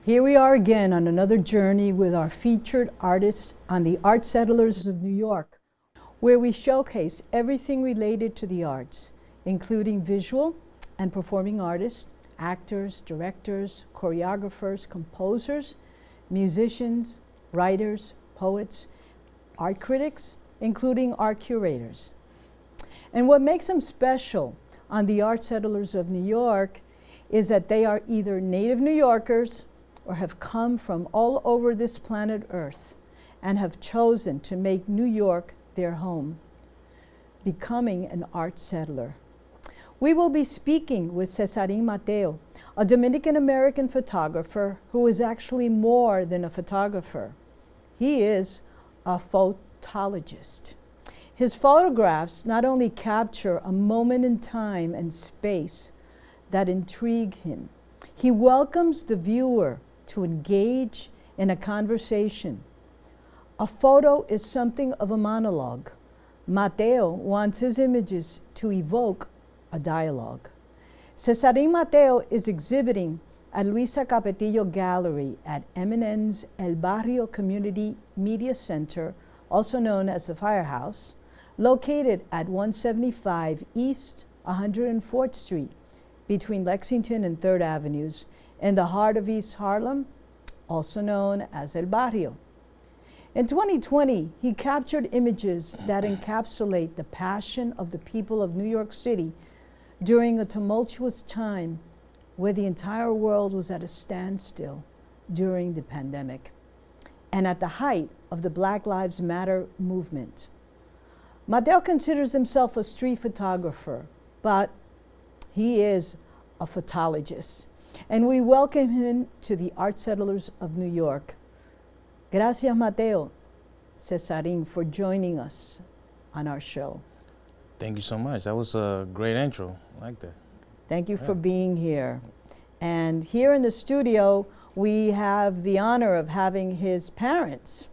Here we are again on another journey with our featured artist on the Art Settlers of New York, where we showcase everything related to the arts, including visual and performing artists, actors, directors, choreographers, composers, musicians, writers, poets, art critics, including art curators. And what makes them special on the Art Settlers of New York is that they are either native New Yorkers or have come from all over this planet Earth and have chosen to make New York their home, becoming an art settler. We will be speaking with Cesarin Mateo, a Dominican-American photographer who is actually more than a photographer. He is a photologist. His photographs not only capture a moment in time and space that intrigue him, he welcomes the viewer to engage in a conversation. A photo is something of a monologue. Mateo wants his images to evoke a dialogue. Cesarin Mateo is exhibiting at Luisa Capetillo Gallery at MNN's El Barrio Community Media Center, also known as the Firehouse, located at 175 East 104th Street, between Lexington and 3rd Avenues, in the heart of East Harlem, also known as El Barrio. In 2020, he captured images that encapsulate the passion of the people of New York City during a tumultuous time where the entire world was at a standstill during the pandemic and at the height of the Black Lives Matter movement. Mateo considers himself a street photographer, but he is a photologist. And we welcome him to the Art Settlers of New York. Gracias, Mateo, Cesarin, for joining us on our show. Thank you so much. That was a great intro. I like that. Thank you for being here. And here in the studio, we have the honor of having his parents,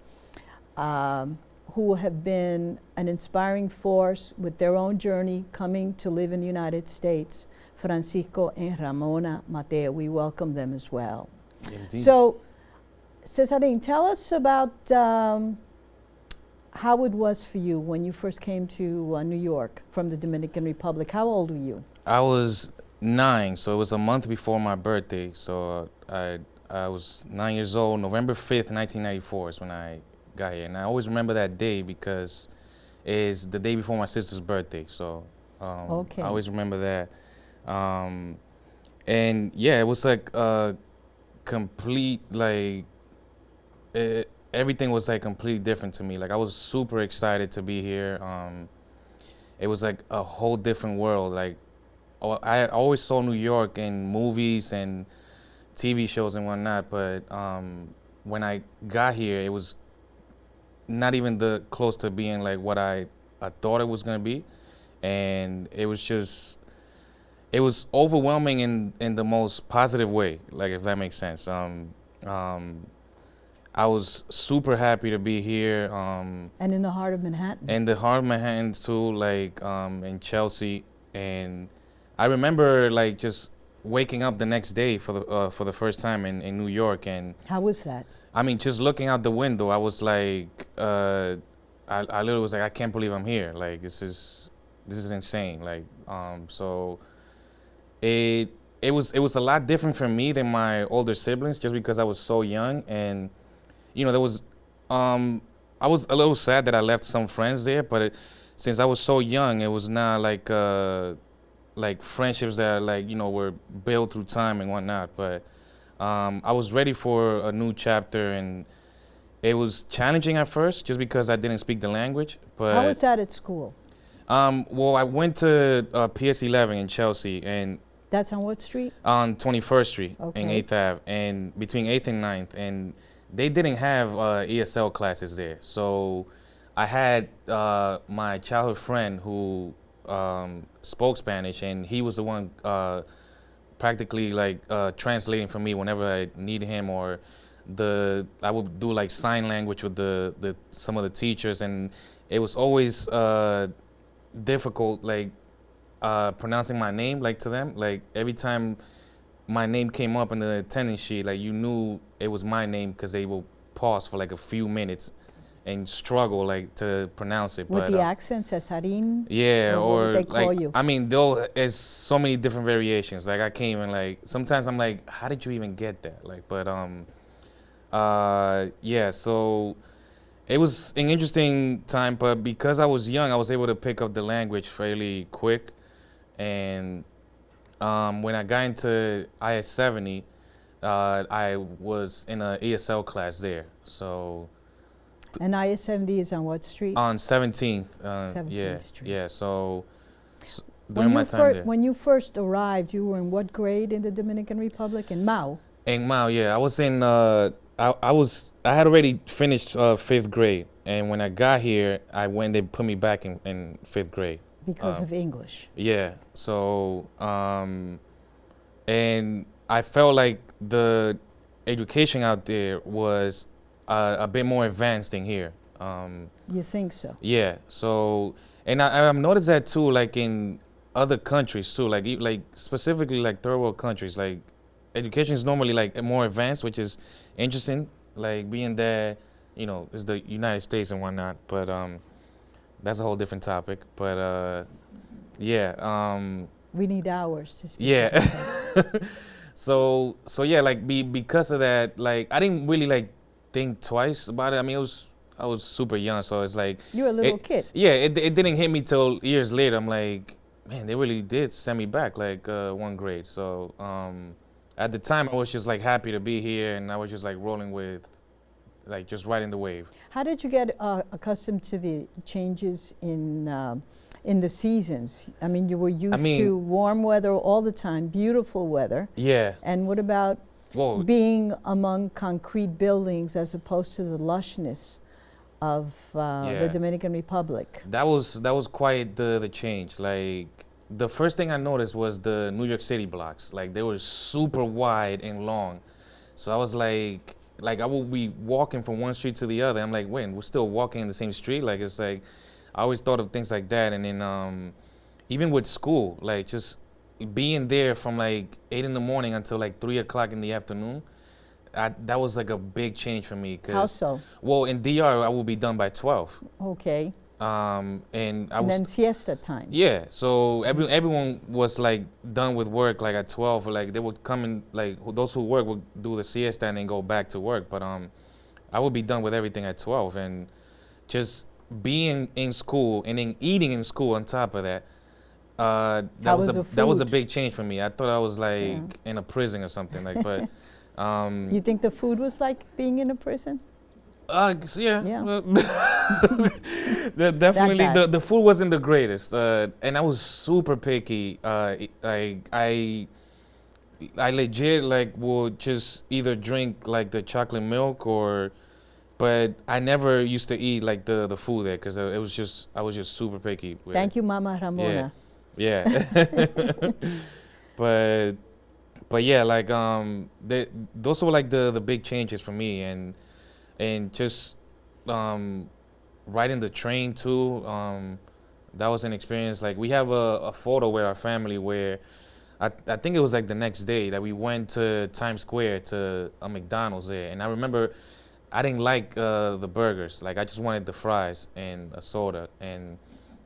who have been an inspiring force with their own journey coming to live in the United States. Francisco and Ramona Mateo. We welcome them as well. Indeed. So, Cesarin, tell us about how it was for you when you first came to New York from the Dominican Republic. How old were you? I was 9, so it was a month before my birthday. So I was 9 years old. November 5th, 1994 is when I got here. And I always remember that day because it's the day before my sister's birthday. So Okay. I always remember that. And yeah, it was like complete, like everything was like completely different to me. Like I was super excited to be here. It was like a whole different world. Like I always saw New York in movies and TV shows and whatnot, but when I got here, it was not even close to being like what I thought it was gonna be, and it was overwhelming in the most positive way, like if that makes sense. I was super happy to be here. And in the heart of Manhattan. In the heart of Manhattan too, like in Chelsea. And I remember like just waking up the next day for the first time in New York. And How was that? I mean, just looking out the window, I was like, I literally was like, I can't believe I'm here. Like this is insane. Like so. It was a lot different for me than my older siblings, just because I was so young, and you know there was I was a little sad that I left some friends there, but since I was so young, it was not like friendships that like were built through time and whatnot. But I was ready for a new chapter, and it was challenging at first just because I didn't speak the language. But How was that at school? Well, I went to PS 11 in Chelsea, and That's on what street? on 21st Street Okay. in 8th Ave, and between 8th and 9th, and they didn't have ESL classes there. So I had my childhood friend who spoke Spanish, and he was the one practically like translating for me whenever I needed him, or I would do like sign language with some of the teachers, and it was always difficult, like pronouncing my name, like to them. Like every time my name came up in the attendance sheet, like you knew it was my name because they will pause for like a few minutes and struggle like to pronounce it. With but the accent, Cesarin? yeah, Or what would or they call like you? I mean, there's so many different variations. Like I can't even like sometimes I'm like, how did you even get that? Like, but yeah, so it was an interesting time, but because I was young, I was able to pick up the language fairly quick. And when I got into IS 70, I was in an ESL class there. So And IS-70 is on what street? on 17th, 17th yeah, Street. yeah. So during my time there. When you first arrived, you were in what grade in the Dominican Republic? In Mao? In Mao, yeah, I was in. I had already finished 5th grade, and when I got here, they put me back in 5th grade. Because of English. Yeah. So, and I felt like the education out there was a bit more advanced than here. You think so? Yeah. So, and I've noticed that too, like in other countries too, like specifically like third world countries, like education is normally like more advanced, which is interesting. Like being there, it's the United States and whatnot. But that's a whole different topic. But yeah. We need hours to speak. Yeah. So yeah, like because of that, like I didn't really like think twice about it. I mean, I was super young, so it's like You were a little kid. yeah, it didn't hit me till years later. I'm like, man, they really did send me back like 1 grade. So at the time, I was just like happy to be here, and I was just like rolling with, like just riding the wave. How did you get accustomed to the changes in the seasons? I mean, you were used to warm weather all the time, beautiful weather. Yeah. And what about being among concrete buildings as opposed to the lushness of the Dominican Republic? That was quite the change. Like the first thing I noticed was the New York City blocks. Like they were super wide and long. So I was like I would be walking from one street to the other. I'm like, wait, we're still walking in the same street? Like it's like I always thought of things like that. And then even with school, like just being there from like 8 in the morning until like 3 o'clock in the afternoon, that was like a big change for me. How so? Well, in DR, I will be done by 12. Okay. And then siesta time. Yeah, so everyone was like done with work like at 12. Or, like they would come in, like those who work would do the siesta and then go back to work. But I would be done with everything at 12, and just being in school and then eating in school on top of that. That was a big change for me. I thought I was like in a prison or something. Like, but you think the food was like being in a prison? Yeah. Definitely, the food wasn't the greatest, and I was super picky. I legit like would just either drink like the chocolate milk but I never used to eat like the food there because I was just super picky. Thank you, Mama Ramona. Yeah. But yeah, like those were like the big changes for me, and just riding the train too. That was an experience. Like we have a photo with our family where I think it was like the next day that we went to Times Square to a McDonald's there, and I remember I didn't like the burgers. Like I just wanted the fries and a soda. And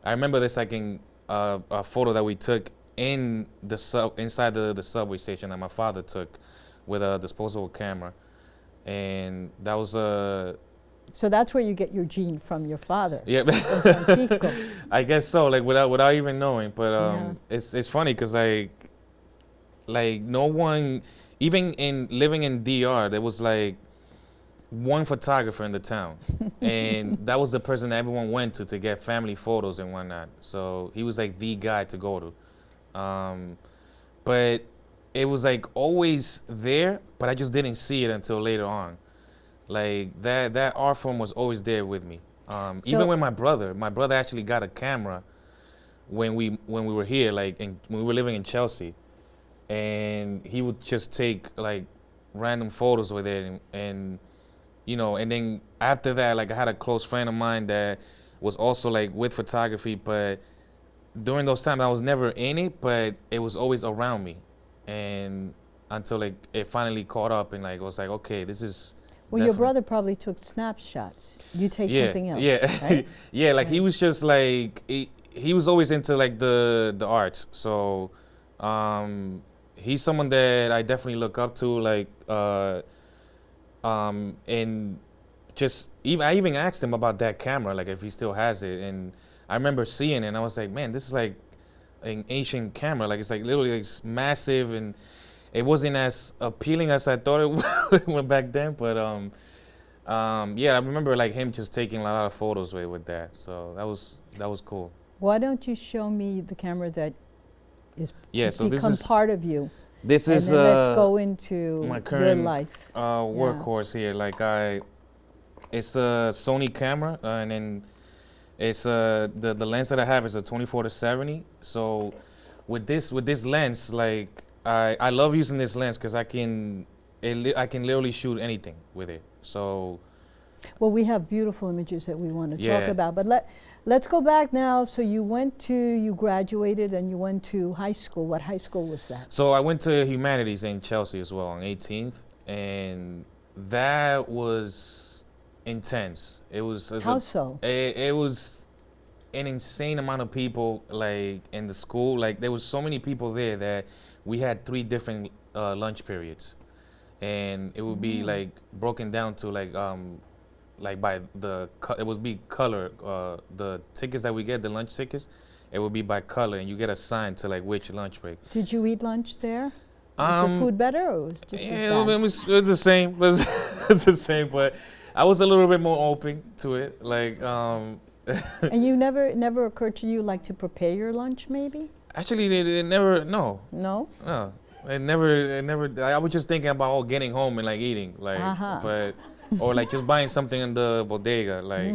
I remember this like in a photo that we took in inside the subway station that my father took with a disposable camera, and that was So that's where you get your gene from your father. Yeah, I guess so. Like without even knowing, but it's funny because like no one, even in living in DR, there was like one photographer in the town, and that was the person that everyone went to get family photos and whatnot. So he was like the guy to go to, but it was like always there, but I just didn't see it until later on. Like that art form was always there with me. Even with my brother actually got a camera when we were here, like when we were living in Chelsea, and he would just take like random photos with it, and you know, and then after that, like I had a close friend of mine that was also like with photography, but during those times I was never in it, but it was always around me, and until like it finally caught up and like was like, okay, this is. Well, your definitely- brother probably took snapshots. You take yeah, something else. yeah, Right? yeah. Like he Right. was just like he was always into like the arts. So he's someone that I definitely look up to. Like and just even I even asked him about that camera, like if he still has it. And I remember seeing it, and I was like, man, this is like an ancient camera. Like it's like literally like massive, and it wasn't as appealing as I thought it was back then. But yeah, I remember like him just taking a lot of photos with that. So that was cool. Why don't you show me the camera that Yeah, has so this become is part of you? this And is then let's go into my your current life. workhorse here. Like it's a Sony camera, and then it's the lens that I have is a 24-70. So with this lens, like I love using this lens because I can literally shoot anything with it. So Well, we have beautiful images that we want to talk Yeah. about, but let's go back now. So you graduated and you went to high school. What high school was that? so I went to humanities in Chelsea as well on 18th, and that was intense. It was How so? it was an insane amount of people like in the school. Like there was so many people there that we had 3 different lunch periods, and it would be like broken down to like by it would be color. The tickets that we get, the lunch tickets, it would be by color, and you get assigned to like which lunch break. Did you eat lunch there? Was the food better or was it just as Yeah, bad? it was the same. It was the same, but I was a little bit more open to it. Like And you never occurred to you like to prepare your lunch maybe? actually, it never. No, No? no. It never. I was just thinking about getting home and like eating, like, Uh-huh. but or like just buying something in the bodega, like.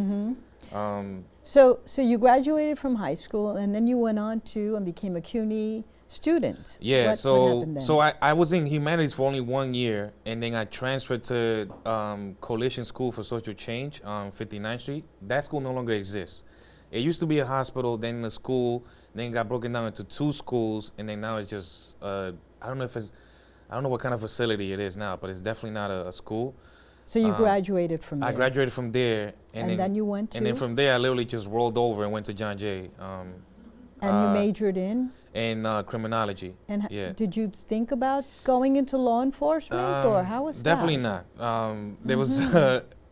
So you graduated from high school and then you went on to and became a CUNY student. Yeah, What so happened then? so I was in humanities for only 1 year, and then I transferred to Coalition School for Social Change on 59th Street. That school no longer exists. It used to be a hospital, then the school, then it got broken down into 2 schools, and then now it's just I don't know what kind of facility it is now, but it's definitely not a school. So you graduated from there. I graduated from there, And then you went to? and then from there I literally just rolled over and went to John Jay. And you majored in? In criminology. And Yeah. did you think about going into law enforcement or how was Definitely that? not. There was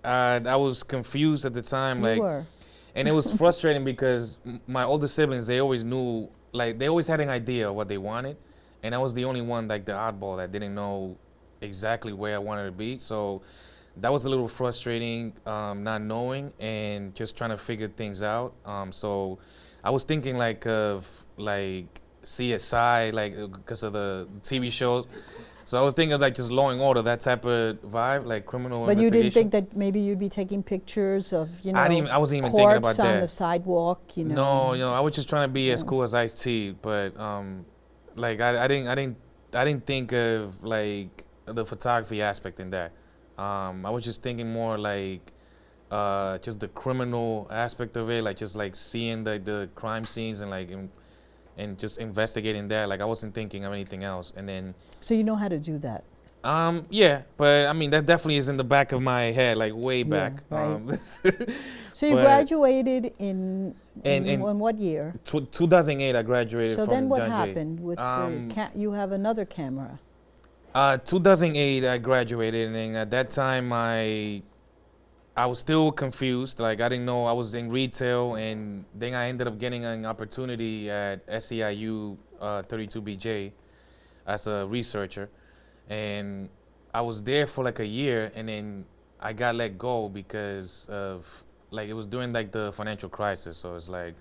I was confused at the time, You like, were. and it was frustrating because my older siblings, they always knew, like they always had an idea of what they wanted, and I was the only one, like the oddball, that didn't know exactly where I wanted to be. So that was a little frustrating, not knowing and just trying to figure things out. So I was thinking like of like CSI, like because of the TV shows. So I was thinking of like just Law and Order, that type of vibe, like criminal But you investigation. didn't think that maybe you'd be taking pictures of, I wasn't even thinking about corpse on that. the sidewalk, No, I was just trying to be as cool as Ice-T, but like I didn't think of like the photography aspect in that. I was just thinking more like just the criminal aspect of it, like just like seeing the crime scenes and like and just investigating that. Like I wasn't thinking of anything else. And then So you know how to do that. yeah, but I mean that definitely is in the back of my head, like way back. right. So you but- graduated in in what year? 2008, I graduated So from then what John Jay. happened with you have another camera? 2008, I graduated, and then at that time, I was still confused. Like I didn't know I was in retail, and then I ended up getting an opportunity at SEIU 32BJ as a researcher, and I was there for like a year, and then I got let go because of like it was during like the financial crisis. So it's like.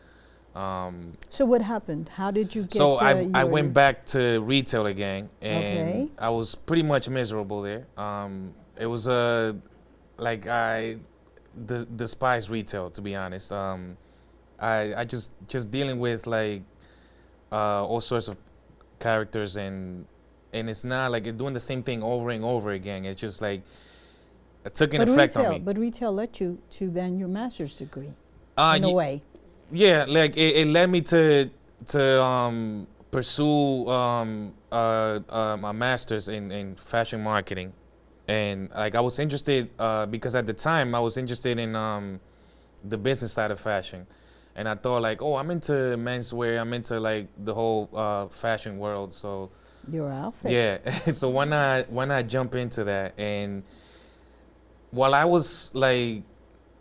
So what happened? How did you get? So I went back to retail again, and Okay. I was pretty much miserable there. It was like I despise retail, to be honest. I just dealing with like all sorts of characters, and it's not like doing the same thing over and over again. It's just like it took an effect on me. But retail led you to then your master's degree in a Ye- way. Yeah, like it led me to pursue my master's in fashion marketing, and like I was interested because at the time I was interested in the business side of fashion, and I thought like, oh, I'm into menswear, I'm into like the whole fashion world, so Your outfit. yeah. So why not jump into that? And while I was like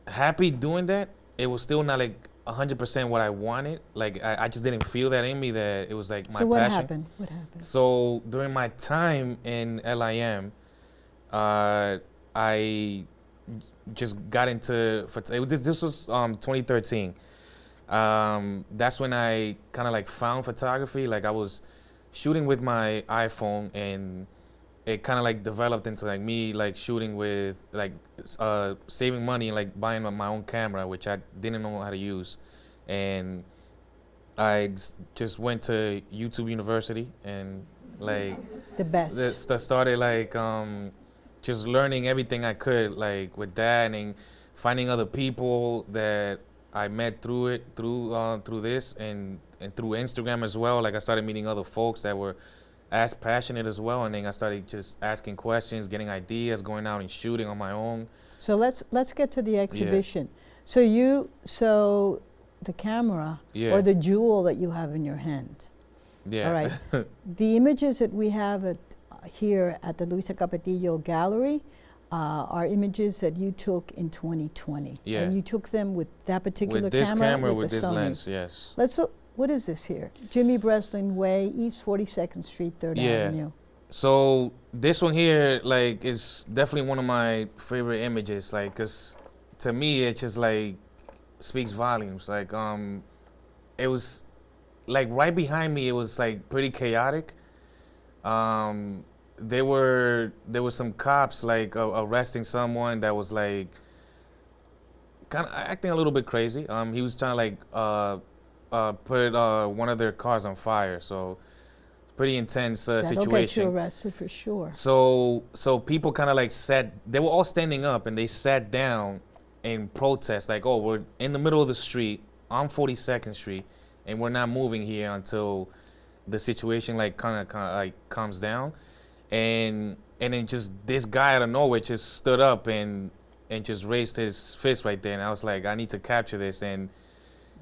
happy doing that, it was still not like 100% what I wanted. Like I just didn't feel that in me that it was like my So what passion. happened? What happened? So during my time in LIM, I just got into this was 2013. That's when I kind of like found photography. Like I was shooting with my iPhone, and it kind of like developed into like me like shooting with like saving money and like buying my own camera, which I didn't know how to use. And I just went to YouTube University and like The best. started like just learning everything I could like with that, and finding other people that I met through this, and through Instagram as well. Like I started meeting other folks that were as passionate as well, and then I started just asking questions, getting ideas, going out and shooting on my own. So let's get to the exhibition. So the camera or the jewel that you have in your hand. Yeah. All right. The images that we have here at the Luisa Capetillo Gallery are images that you took in 2020. Yeah. And you took them with that particular With this camera, with with the this Sony. lens, yes. Let's look. What is this here? Jimmy Breslin Way, East 42nd Street, 3rd Avenue. So this one here, like, is definitely one of my favorite images. Like, 'cause to me, it just like speaks volumes. Like, it was like right behind me. It was like pretty chaotic. There were some cops like arresting someone that was like kind of acting a little bit crazy. He was trying to like put one of their cars on fire. So pretty intense That'll situation. get you arrested for sure. So people kind of like they were all standing up, and they sat down in protest, like, oh, we're in the middle of the street on 42nd Street, and we're not moving here until the situation like kind of like calms down. And then just this guy out of nowhere just stood up and just raised his fist right there, and I was like, I need to capture this. And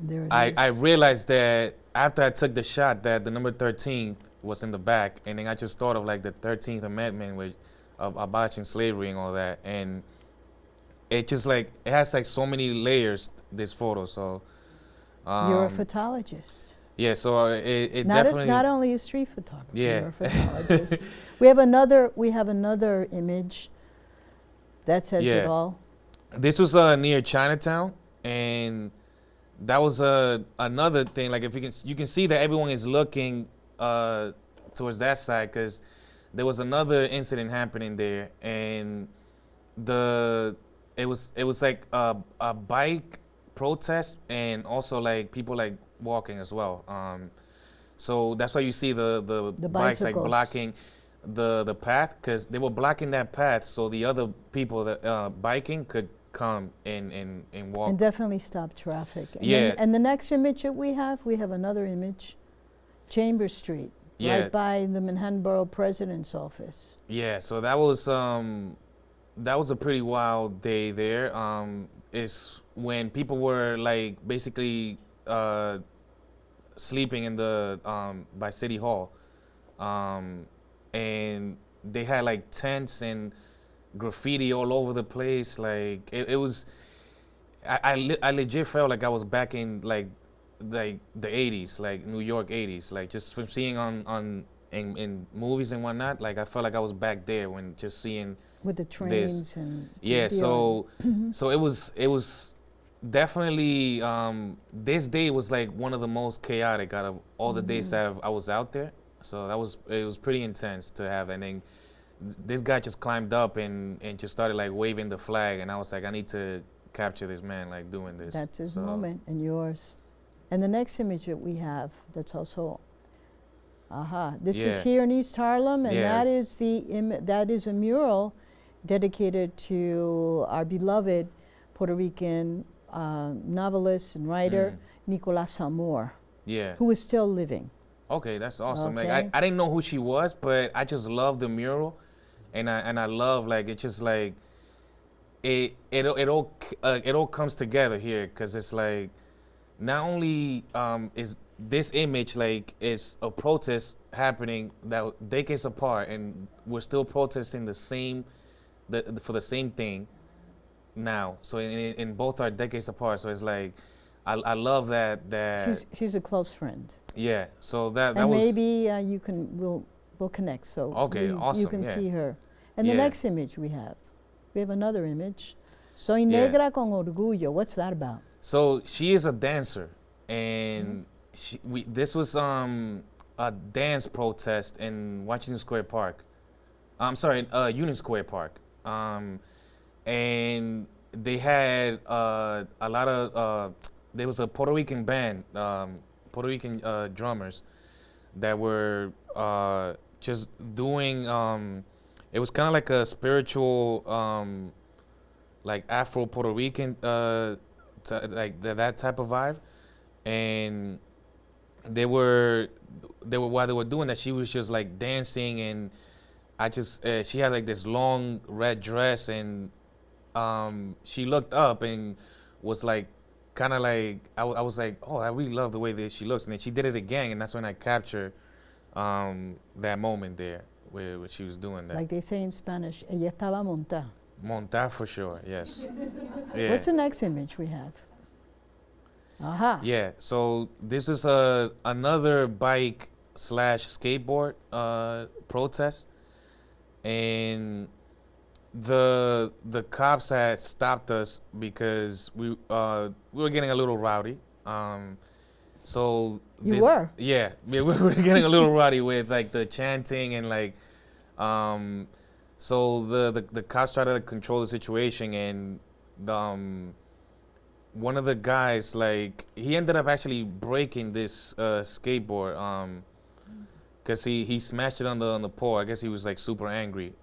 There it I is. realized that after I took the shot that the number 13 was in the back, and then I just thought of like the 13th Amendment with abolishing slavery and all that, and it just like it has like so many layers, this photo. So You're a photologist. yeah, so it Not definitely not only a street photographer. Yeah. You're a photologist. We have another image that says it Yeah. all. This was near Chinatown, and that was another thing. Like if you can see that everyone is looking towards that side, because there was another incident happening there, and it was like a bike protest, and also like people like walking as well. So that's why you see the bikes like bicycles. blocking the path, because they were blocking that path so the other people that biking could come and walk. And definitely stop traffic. And Yeah. and the next image that we have another image, Chambers Street, Yeah. right by the Manhattan Borough President's office. Yeah, so that was a pretty wild day there. Is when people were like basically sleeping in the by City Hall, and they had like tents and graffiti all over the place. Like it was, I legit felt like I was back in like the 80s, like New York 80s, like just from seeing in movies and whatnot. Like I felt like I was back there when just seeing With the trains and yeah. the So it was definitely this day was like one of the most chaotic out of all the days that I was out there. So it was pretty intense to have. And then this guy just climbed up and just started like waving the flag, and I was like, I need to capture this man like doing this. That's his So, moment and yours. And the next image that we have, that's also, this is Yeah. here in East Harlem, and Yeah. that is a mural dedicated to our beloved Puerto Rican novelist and writer, Nicolas Amore, Yeah. who is still living. Okay, that's awesome. Okay. Like I didn't know who she was, but I just love the mural, and I love like it's just like it all comes together here because it's like not only is this image like it's a protest happening that decades apart, and we're still protesting for the same thing now. So in both are decades apart. So it's like I love that. She's a close friend. Yeah. So that And was maybe we'll connect. So okay. Awesome. you can yeah. see her. And the Yeah. next image we have another image. Soy Yeah. negra con orgullo. What's that about? So she is a dancer, and this was a dance protest in Washington Square Park. I'm sorry, Union Square Park. And they had a lot of there was a Puerto Rican band, Puerto Rican drummers that were just doing. It was kind of like a spiritual, like Afro Puerto Rican, like that type of vibe, and they were while they were doing that, she was just like dancing, and I just she had like this long red dress, and she looked up and was like kind of like I was like, oh, I really love the way that she looks, and then she did it again, and that's when I captured that moment there where she was doing that. Like they say in Spanish, ella estaba montada. Monta for sure, yes. Yeah. What's the next image we have? Aha. Yeah, so this is another bike / skateboard protest, and the cops had stopped us because we were getting a little rowdy. So You were? Yeah, we were getting a little rowdy with like the chanting and like so the cops tried to control the situation, and one of the guys, like, he ended up actually breaking this skateboard because he smashed it on the pole. I guess he was like super angry.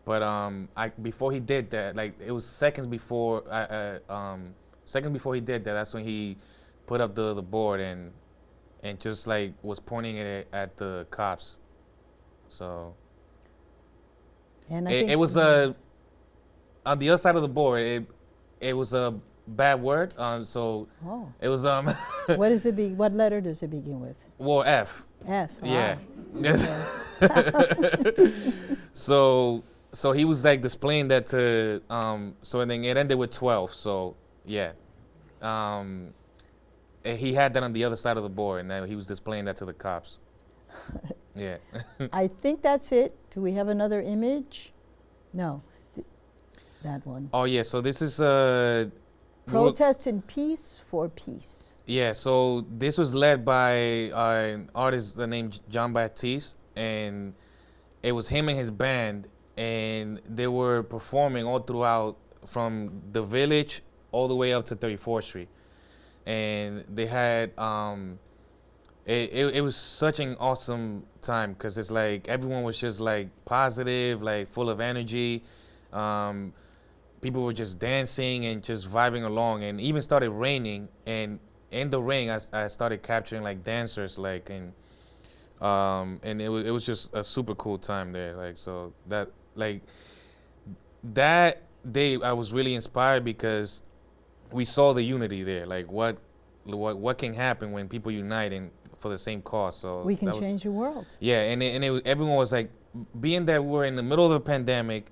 But before he did that, like it was seconds before he did that, that's when he put up the board and just like was pointing it at the cops. So And it was on the other side of the board. It was a bad word. So Oh. it was What does it be? What letter does it begin with? well, F. F. Yeah. Okay. So he was like displaying that to so then it ended with 12. So yeah. He had that on the other side of the board, and then he was displaying that to the cops. Yeah. I think that's it. Do we have another image? No. That one. Oh yeah. So this is Protest in peace for peace. yeah. So this was led by an artist named John Baptiste, and it was him and his band, and they were performing all throughout from the Village all the way up to 34th Street, and they had it was such an awesome time because it's like everyone was just like positive, like full of energy. People were just dancing and just vibing along, and even started raining, and in the rain I started capturing like dancers, like, and it was just a super cool time there. Like, so that day I was really inspired because we saw the unity there, like what can happen when people unite and for the same cause. So We can change the world. yeah, and everyone was like, being that we're in the middle of a pandemic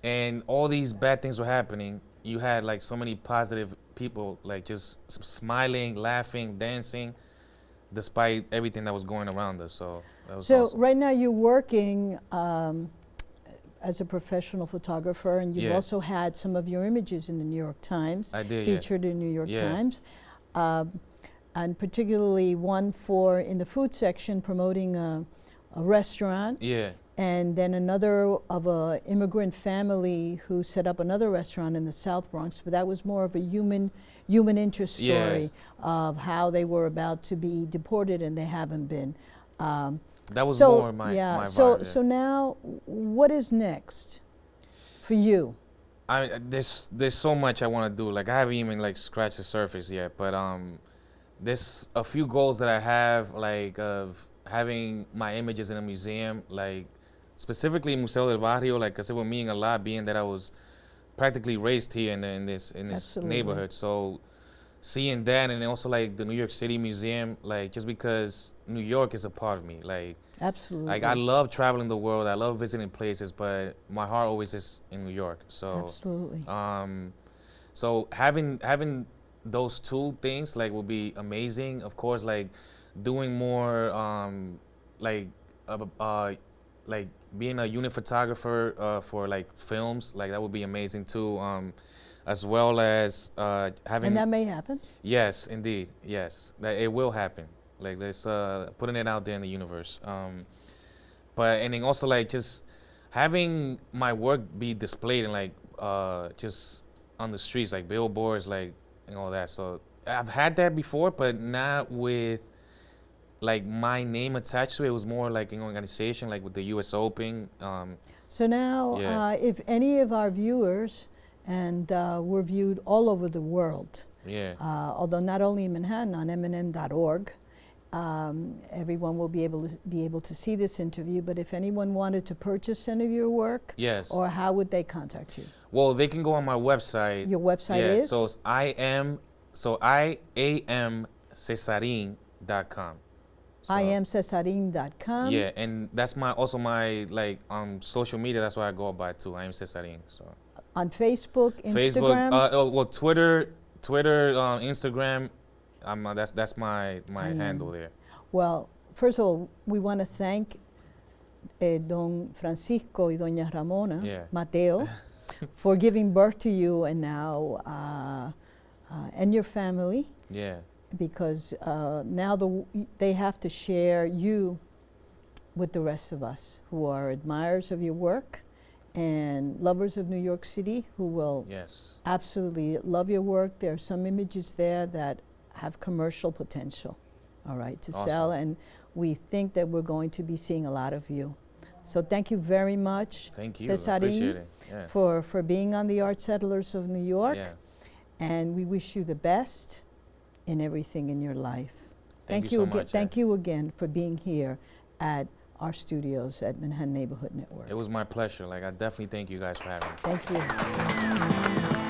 and all these bad things were happening, you had like so many positive people like just smiling, laughing, dancing, despite everything that was going around us. So that was So awesome. right now you're working as a professional photographer, and you've Yeah. also had some of your images in the New York Times, I did, featured in New York Yeah. Times, and particularly one in the food section promoting a restaurant, Yeah, and then another of a immigrant family who set up another restaurant in the South Bronx. But that was more of a human interest Yeah. story of how they were about to be deported and they haven't been. that was So more my vibe. so there. so now, what is next for you? There's so much I want to do. Like I haven't even like scratched the surface yet, but there's a few goals that I have, like of having my images in a museum, like specifically Museo del Barrio, like 'cause it would mean a lot, being that I was practically raised here in this Absolutely. neighborhood. So seeing that, and also like the New York City Museum, like just because New York is a part of me, Absolutely. like I love traveling the world, I love visiting places, but my heart always is in New York. So Absolutely. so having those two things like would be amazing. Of course, like doing more like like being a unit photographer for like films, like that would be amazing too. As well as having. And that may happen. Yes, indeed. Yes, that it will happen. Like let's putting it out there in the universe. But and then also like just having my work be displayed and like just on the streets, like billboards, like and all that. So I've had that before, but not with like my name attached to it. It was more like an organization, like with the U.S. Open. So now, Yeah. if any of our viewers, and we're viewed all over the world, Yeah. although not only in Manhattan, on mnm.org, everyone will be able to see this interview. But if anyone wanted to purchase any of your work, Yes. or how would they contact you? Well, they can go on my website. Your website Yeah. is? So it's IAM Cesarin.com. So, IamCesarin.com. Yeah, and that's also my like on social media. That's why I go by too. I am Cesarin. So On Facebook, Facebook, Instagram. well, Twitter, Instagram. That's my handle there. Well, first of all, we want to thank Don Francisco y Doña Ramona Yeah. Mateo for giving birth to you and now and your family, Yeah. because now they have to share you with the rest of us who are admirers of your work and lovers of New York City, who will Yes. absolutely love your work. There are some images there that have commercial potential, all right, to sell, Awesome. and we think that we're going to be seeing a lot of you. So thank you very much, Thank you. Cesarin, I appreciate it. Yeah. for being on the Art Settlers of New York, Yeah. and we wish you the best in everything in your life. Thank you so again. much, Thank you again for being here at our studios at Manhattan Neighborhood Network. It was my pleasure. Like I definitely thank you guys for having me. Thank you.